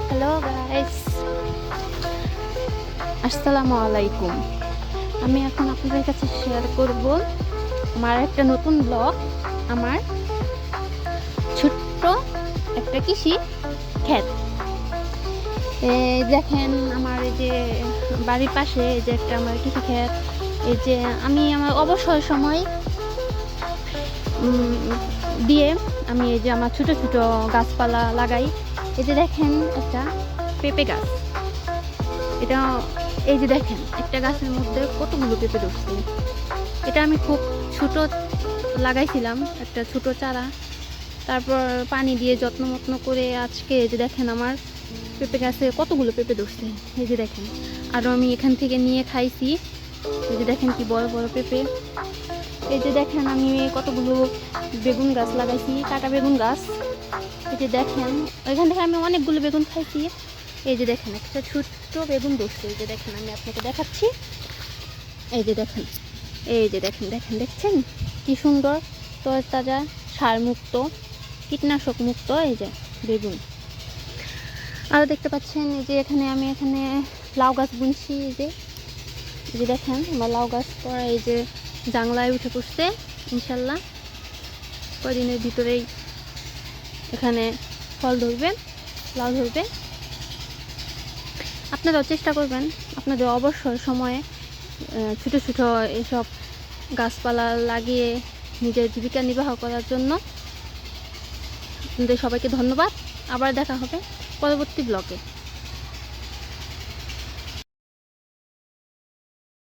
Hello guys, আসসালামু আলাইকুম। আমি এখন আপনাদের কাছে শেয়ার করব আমার একটা নতুন ব্লগ। আমার ছোট্ট একটা কৃষি ক্ষেত। দেখেন আমার এই যে বাড়ির পাশে এই যে একটা আমার কৃষি ক্ষেত। এই যে আমি আমার অবসর সময় দিয়ে আমি এই যে আমার ছোট ছোট গাছপালা লাগাই। এই যে দেখেন একটা পেঁপে গাছ, এটা এই যে দেখেন একটা গাছের মধ্যে কতগুলো পেঁপে ধরছে। এটা আমি খুব ছোট লাগাইছিলাম, একটা ছোট চারা, তারপর পানি দিয়ে যত্ন মত্ন করে আজকে এই যে দেখেন আমার পেঁপে গাছে কতগুলো পেঁপে ধরছে। এই যে দেখেন, আরও আমি এখান থেকে নিয়ে খাইছি। এই যে দেখেন কি বড় বড় পেঁপে। এই যে দেখেন আমি কতগুলো বেগুন গাছ লাগাইছি, কাটা বেগুন গাছ। এই যে দেখেন এখান থেকে আমি অনেকগুলো বেগুন খাইছি। এই যে দেখেন একটা ছোট্ট বেগুন ধরছে। এই যে দেখেন আমি আপনাকে দেখাচ্ছি। এই যে দেখেন, এই যে দেখেন দেখেন দেখছেন কি সুন্দর তরতাজা, সার মুক্ত, কীটনাশক মুক্ত এই যে বেগুন। আরও দেখতে পাচ্ছেন এই যে এখানে লাউ গাছ বুনছি। এই যে দেখেন আমার লাউ গাছ পড়া এই যে জাংলায় উঠে পড়ছে। ইনশাল্লাহ কদিনের ভিতরেই এখানে ফল ধরবে, লাউ ধরবে। আপনারাও চেষ্টা করবেন আপনাদের অবসর সময়ে ছোটো ছোটো এইসব গাছপালা লাগিয়ে নিজের জীবিকা নির্বাহ করার জন্য। আপনাদের সবাইকে ধন্যবাদ। আবার দেখা হবে পরবর্তী ব্লগে।